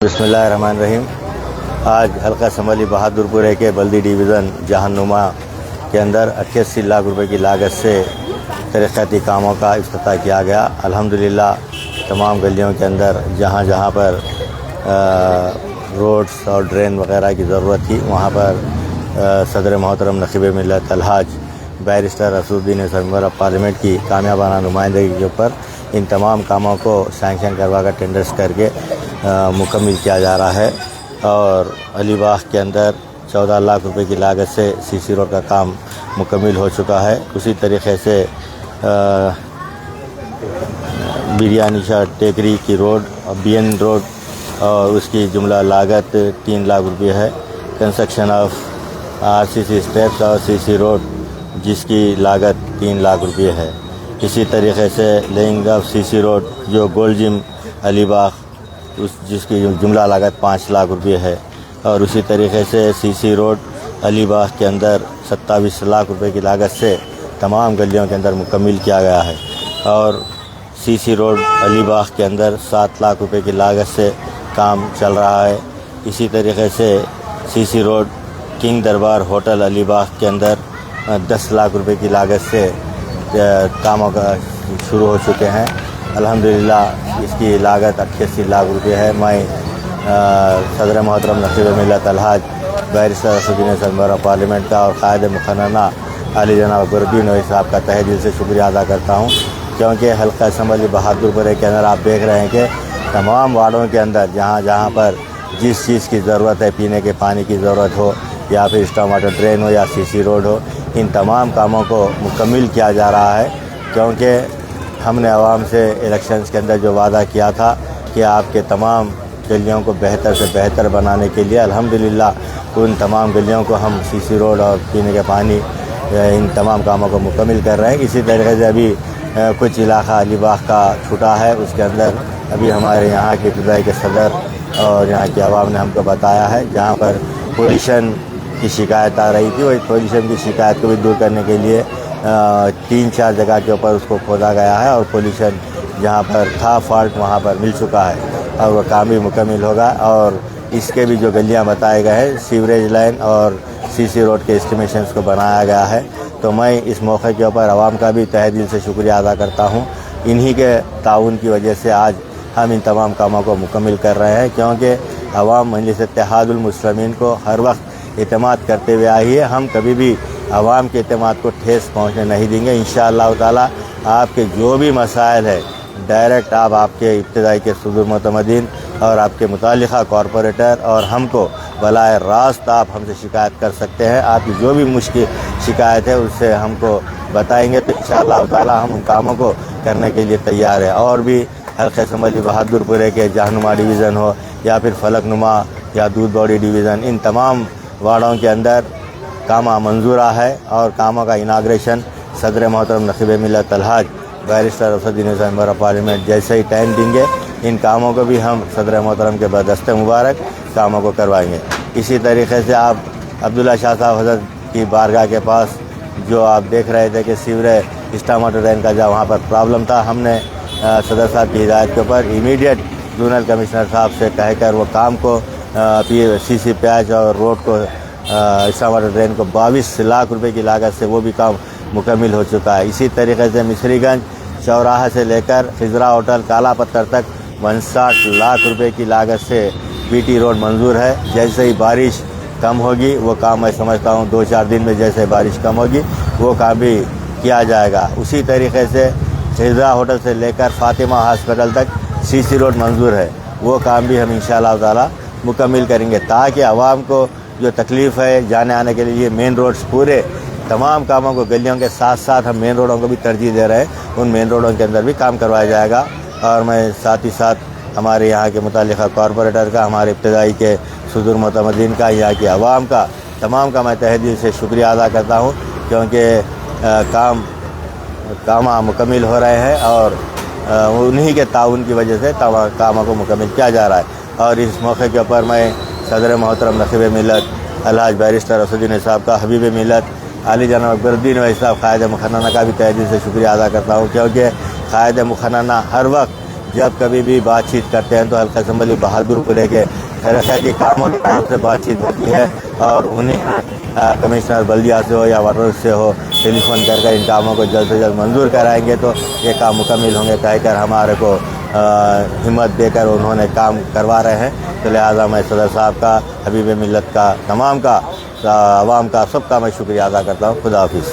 बिस्मिल्लाहिर्रहमानिर्रहीम। आज हल्का संभली बहादुरपुर के बल्दी डिवीज़न जहानुमा के अंदर 88 लाख रुपए की लागत से तरक्याती कामों का इफ्तिताह किया गया। अल्हम्दुलिल्लाह तमाम गलियों के अंदर जहाँ जहाँ पर रोड्स और ड्रेन वगैरह की ज़रूरत थी वहाँ पर सदर मोहतरम नक़ीब मिल्लत अलहाज barrister Asaduddin member of parliament की कामयाबाना नुमाइंदगी के ऊपर इन तमाम कामों को सैंक्शन करवा कर टेंडर्स करके मुकम्मल किया जा रहा है। और अलीबाग के अंदर 14 लाख रुपए की लागत से सीसी रोड का काम मुकम्मल हो चुका है। उसी तरीक़े से बिरयानी शाह टेकरी की रोड और BN रोड और उसकी जुमला लागत 3 लाख रुपये है। कंस्ट्रक्शन ऑफ RCC स्टेप्स और CC रोड जिसकी लागत 3 लाख रुपये है। इसी तरीक़े से लेइंग ऑफ CC रोड जो गोल्ड जिम अलीबाग जिसकी जुमला लागत 5 लाख रुपये है। और उसी तरीक़े से CC रोड अलीबाग के अंदर 27 लाख रुपए की लागत से तमाम गलियों के अंदर मुकम्मल किया गया है। और CC रोड अलीबाग के अंदर 7 लाख रुपए की लागत से काम चल रहा है। इसी तरीक़े से CC रोड किंग दरबार होटल अलीबाग के अंदर 10 लाख रुपए की लागत से कामों का शुरू हो चुके हैं। अल्हम्दुलिल्लाह इसकी लागत 88 लाख रुपये है। मैं सदर मोहतरम नक़ीब मिल्लत अलहाज barrister Asaduddin member of parliament का और कायद मुखन्ना अली जनाब अकबरुद्दीन ओवैसी साहब का तहे दिल से शुक्रिया अदा करता हूँ, क्योंकि हल्का संभली बहादुरपुर के अंदर आप देख रहे हैं कि तमाम वार्डों के अंदर जहाँ जहाँ पर जिस चीज़ की ज़रूरत है, पीने के पानी की ज़रूरत हो या फिर स्टॉर्म वाटर ड्रेन हो या CC रोड हो, इन तमाम कामों को मुकम्मल किया जा रहा है। क्योंकि हमने आवाम से इलेक्शंस के अंदर जो वादा किया था कि आपके तमाम गलियों को बेहतर से बेहतर बनाने के लिए अल्हम्दुलिल्लाह उन तमाम गलियों को हम CC रोड और पीने के पानी इन तमाम कामों को मुकम्मल कर रहे हैं। इसी तरीके से अभी कुछ इलाका अलीबाग का छूटा है, उसके अंदर अभी हमारे यहाँ के इब्तदाई के सदर और यहाँ की आवाम ने हमको बताया है जहाँ पर पोल्यूशन की शिकायत आ रही थी, वही पोल्यूशन की शिकायत को भी दूर करने के लिए 3-4 जगह के ऊपर उसको खोदा गया है और पोल्यूशन जहाँ पर था फॉल्ट वहाँ पर मिल चुका है और वह काम भी मुकम्मल होगा। और इसके भी जो गलियाँ बताए गए हैं सीवरेज लाइन और CC रोड के एस्टिमेशंस को बनाया गया है। तो मैं इस मौके के ऊपर आवाम का भी तहे दिल से शुक्रिया अदा करता हूँ। इन्हीं के ताउन की वजह से आज हम इन तमाम कामों को मुकम्मल कर रहे हैं, क्योंकि अवाम मजलिस इत्तेहादुल मुस्लिमीन को हर वक्त एतमाद करते हुए आई है। हम कभी भी आवाम के एतमाद को ठेस पहुँचने नहीं देंगे। इंशाअल्लाह ताला आपके जो भी मसाइल है डायरेक्ट आप आपके इब्तदाई के सदर मुतमदीन और आपके मुतालिका कॉरपोरेटर और हमको बलाए रास्त आप हमसे शिकायत कर सकते हैं। आपकी जो भी मुश्किल शिकायत है उससे हमको बताएंगे तो इंशाअल्लाह ताला हम उन कामों को करने के लिए तैयार है। और भी हल्के संभली बहादुरपुर के जहानुमा डिवीज़न हो या फिर फलकनुमा या दूध बौड़ी डिवीज़न, इन तमाम वार्डों के अंदर कामा मंजूरा है और कामों का इनाग्रेशन सदर मोहतरम नक़ीब मिल्लत अलहाज barrister Asaduddin member of parliament जैसे ही टाइम देंगे इन कामों को भी हम सदर मोहतरम के बदस्ते मुबारक कामों को करवाएंगे। इसी तरीके से आप अब्दुल्ला शाह साहब हज़रत की बारगाह के पास जो आप देख रहे थे कि सीवरेज स्टॉर्म वाटर ड्रेन का जब वहाँ पर प्रॉब्लम था, हमने सदर साहब की हिदायत के ऊपर इमीडिएट जोनल कमिश्नर साहब से कहकर वो काम को CC पैच और रोड को स्टॉर्म वाटर ड्रेन को 22 लाख रुपए की लागत से वो भी काम मुकम्मल हो चुका है। इसी तरीके से मिसरीगंज चौराहा से लेकर खिजरा होटल काला पत्थर तक 59 लाख रुपए की लागत से BT रोड मंजूर है। जैसे ही बारिश कम होगी वो काम मैं समझता हूँ 2-4 दिन में जैसे बारिश कम होगी वो काम भी किया जाएगा। उसी तरीके से खिजरा होटल से लेकर फातिमा हॉस्पिटल तक CC रोड मंजूर है, वो काम भी हम इंशाअल्लाह ताला मुकम्मल करेंगे ताकि आवाम को जो तकलीफ़ है जाने आने के लिए मेन रोड्स पूरे तमाम कामों को गलियों के साथ साथ हम मेन रोडों को भी तरजीह दे रहे हैं, उन मेन रोडों के अंदर भी काम करवाया जाएगा। और मैं साथ ही साथ हमारे यहाँ के मुतालिका कॉरपोरेटर का, हमारे इब्तदाई के सदर मुतमदीन का, यहाँ की आवाम का, तमाम का मैं तहे दिल से शुक्रिया अदा करता हूँ, क्योंकि काम मुकम्मल हो रहे हैं और उन्हीं के ताउन की वजह से कामों को मुकम्मल किया जा रहा है। और इस मौके के ऊपर मैं सदर मोहतरम नक़ीब मिल्लत अलहाज बैरिस्टर असदुद्दीन साहब का, हबीब मिल्लत अली जनाब अकबरुद्दीन ओवैसी साहब कायद मुखन्ना का भी तहे दिल से शुक्रिया अदा करता हूँ, क्योंकि कायद मुखन्ना हर वक्त जब कभी भी बातचीत करते हैं तो हल्का संबली बहादुर को लेके खैर कामों की तरफ से बातचीत होती है और उन्हें कमिश्नर बल्दिया से हो या वाटर से हो टेलीफोन कर इन कामों को जल्द से जल्द मंजूर कराएंगे तो ये काम मुकम्मल होंगे कहकर हमारे को हिम्मत देकर उन्होंने काम करवा रहे हैं। तो लिहाजा मैं सदर साहब का, हबीब मिल्लत का, तमाम का, आवाम का, सबका मैं शुक्रिया अदा करता हूँ। खुदा हाफिज़।